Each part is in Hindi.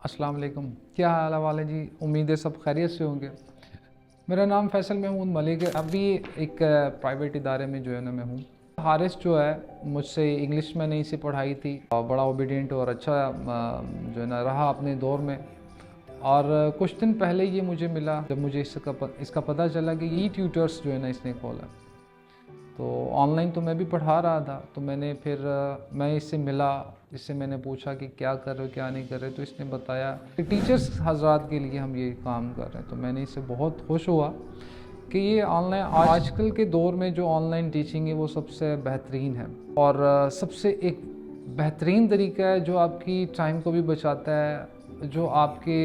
अस्सलाम वालेकुम। क्या हाल है जी? उम्मीद है सब खैरियत से होंगे। मेरा नाम फैसल महमूद मलिक है। अभी एक प्राइवेट इदारे में जो है ना मैं हूँ। हारिस जो है मुझसे इंग्लिश में नहीं से पढ़ाई थी और बड़ा ओबीडियंट और अच्छा जो है ना रहा अपने दौर में। और कुछ दिन पहले ये मुझे मिला जब मुझे इसका पता चला कि ई ट्यूटर्स जो है ना इसने खोला। तो ऑनलाइन तो मैं भी पढ़ा रहा था, तो मैंने फिर मैं इससे मिला, इससे मैंने पूछा कि क्या कर रहे हो क्या नहीं कर रहे। तो इसने बताया कि टीचर्स हजरात के लिए हम ये काम कर रहे हैं। तो मैंने इससे बहुत खुश हुआ कि ये ऑनलाइन आजकल के दौर में जो ऑनलाइन टीचिंग है वो सबसे बेहतरीन है और सबसे एक बेहतरीन तरीका है जो आपकी टाइम को भी बचाता है, जो आपके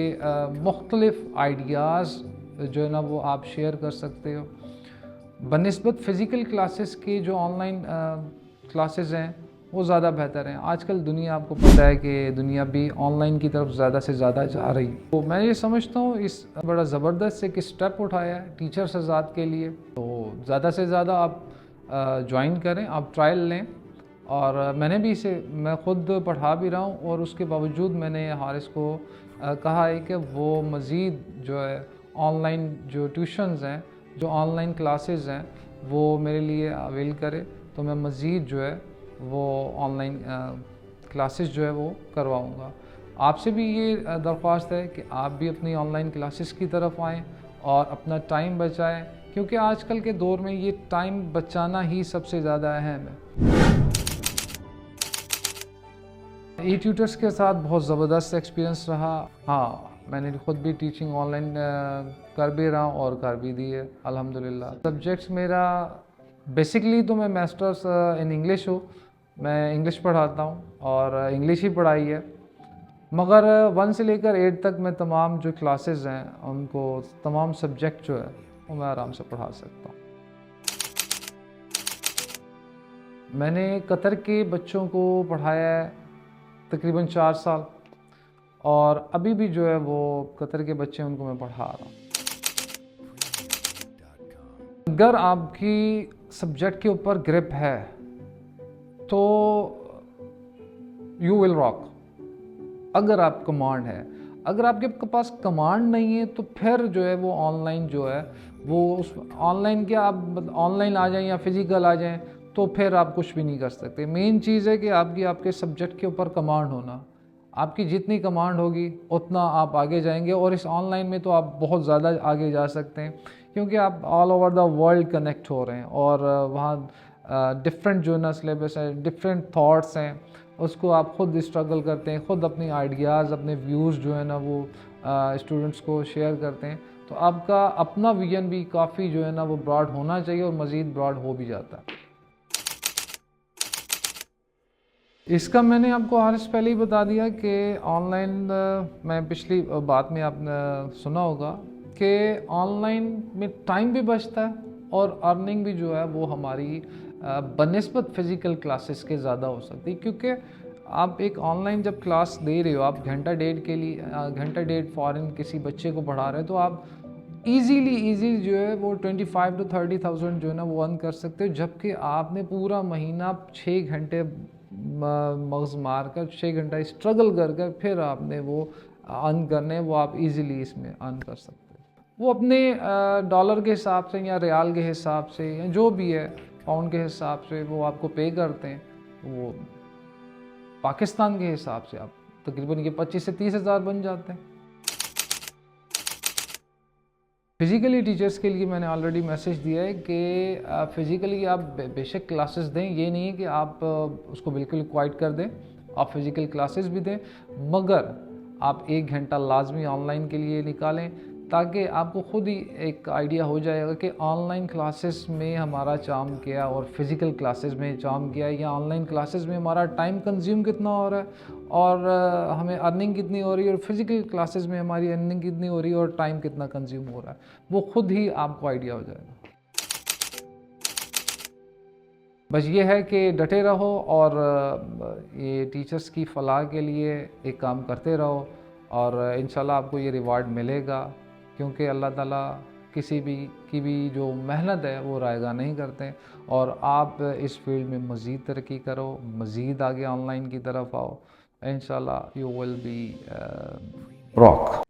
मुख्तलिफ आइडियाज़ जो है ना वो आप शेयर कर सकते हो बनिस्बत फ़िज़िकल क्लासेस के। जो ऑनलाइन क्लासेस हैं वो ज़्यादा बेहतर हैं। आजकल दुनिया, आपको पता है कि दुनिया भी ऑनलाइन की तरफ ज़्यादा से ज़्यादा जा रही है। तो मैं ये समझता हूँ इस बड़ा ज़बरदस्त एक स्टेप उठाया है टीचर्स हज़रात के लिए। तो ज़्यादा से ज़्यादा आप ज्वाइन करें, आप ट्रायल लें। और मैंने भी इसे, मैं ख़ुद पढ़ा भी रहा हूँ और उसके बावजूद मैंने हारिस को कहा है कि वो मज़ीद जो है ऑनलाइन जो ट्यूशन्स हैं, जो ऑनलाइन क्लासेस हैं वो मेरे लिए अवेल करे। तो मैं मज़ीद जो है वो ऑनलाइन क्लासेस जो है वो करवाऊँगा। आपसे भी ये दरख्वास्त है कि आप भी अपनी ऑनलाइन क्लासेस की तरफ आएँ और अपना टाइम बचाएँ, क्योंकि आजकल के दौर में ये टाइम बचाना ही सबसे ज़्यादा अहम है। ई ट्यूटर्स के साथ बहुत ज़बरदस्त एक्सपीरियंस रहा। हाँ, मैंने ख़ुद भी टीचिंग ऑनलाइन कर भी रहा हूँ और कर भी दी है अल्हम्दुलिल्लाह। सब्जेक्ट्स मेरा बेसिकली तो मैं मास्टर्स इन इंग्लिश हूँ। मैं इंग्लिश पढ़ाता हूँ और इंग्लिश ही पढ़ाई है, मगर 1 से लेकर 8 तक मैं तमाम जो क्लासेस हैं उनको, तमाम सब्जेक्ट जो है वो मैं आराम से पढ़ा सकता हूँ। मैंने कतर के बच्चों को पढ़ाया है तकरीबन 4 साल, और अभी भी जो है वो कतर के बच्चे उनको मैं पढ़ा रहा हूँ। अगर आपकी सब्जेक्ट के ऊपर ग्रिप है तो यू विल रॉक। अगर आप कमांड है, अगर आपके पास कमांड नहीं है तो फिर जो है वो ऑनलाइन जो है वो उस ऑनलाइन के, आप ऑनलाइन आ जाएं या फिज़िकल आ जाएं तो फिर आप कुछ भी नहीं कर सकते। मेन चीज़ है कि आपके सब्जेक्ट के ऊपर कमांड होना। आपकी जितनी कमांड होगी उतना आप आगे जाएंगे, और इस ऑनलाइन में तो आप बहुत ज़्यादा आगे जा सकते हैं, क्योंकि आप all over the world connect हो रहे हैं और वहाँ डिफरेंट जो ना सिलेबस है, डिफरेंट थॉट्स हैं, उसको आप ख़ुद स्ट्रगल करते हैं, ख़ुद अपनी आइडियाज़, अपने व्यूज़ जो है ना वो स्टूडेंट्स को शेयर करते हैं। तो आपका अपना विजन भी काफ़ी जो है ना वो ब्रॉड होना चाहिए और मज़ीद ब्रॉड हो भी जाता है। इसका मैंने आपको हारिस पहले ही बता दिया कि ऑनलाइन, मैं पिछली बात में आपने सुना होगा कि ऑनलाइन में टाइम भी बचता है और अर्निंग भी जो है वो हमारी बनिस्बत फ़िज़िकल क्लासेस के ज़्यादा हो सकती है। क्योंकि आप एक ऑनलाइन जब क्लास दे रहे हो, आप घंटा डेढ़ के लिए घंटा डेढ़ फ़ॉरेन किसी बच्चे को पढ़ा रहे हो, तो आप ईज़ी जो है वो 25 to 30,000 जो है ना वो अर्न कर सकते हो। जबकि आपने पूरा महीना 6 घंटे मगज़ मार कर, 6 घंटा स्ट्रगल कर कर फिर आपने वो अर्न करने, वो आप इजीली इसमें अर्न कर सकते हो। वो अपने डॉलर के हिसाब से या रियाल के हिसाब से या जो भी है पाउंड के हिसाब से वो आपको पे करते हैं। वो पाकिस्तान के हिसाब से आप तकरीबन ये 25 से 30 हज़ार बन जाते हैं। फ़िज़िकली टीचर्स के लिए मैंने ऑलरेडी मैसेज दिया है कि फ़िज़िकली आप बेशक क्लासेस दें, ये नहीं है कि आप उसको बिल्कुल क्वाइट कर दें, आप फ़िज़िकल क्लासेस भी दें, मगर आप 1 घंटा लाजमी ऑनलाइन के लिए निकालें, ताकि आपको ख़ुद ही एक आइडिया हो जाएगा कि ऑनलाइन क्लासेस में हमारा चार्म क्या और फ़िज़िकल क्लासेस में चार्म क्या है, या ऑनलाइन क्लासेस में हमारा टाइम कंज्यूम कितना हो रहा है और हमें अर्निंग कितनी हो रही है, और फिज़िकल क्लासेस में हमारी अर्निंग कितनी हो रही है और टाइम कितना कंज्यूम हो रहा है। वो ख़ुद ही आपको आइडिया हो जाएगा। बस ये है कि डटे रहो और ये टीचर्स की फ़लाह के लिए एक काम करते रहो, और इंशाल्लाह आपको ये रिवार्ड मिलेगा, क्योंकि अल्लाह ताला किसी भी की भी जो मेहनत है वो रायगा नहीं करते। और आप इस फील्ड में मज़ीद तरक्की करो, मज़ीद आगे ऑनलाइन की तरफ आओ, इंशाल्लाह यू विल बी रॉक।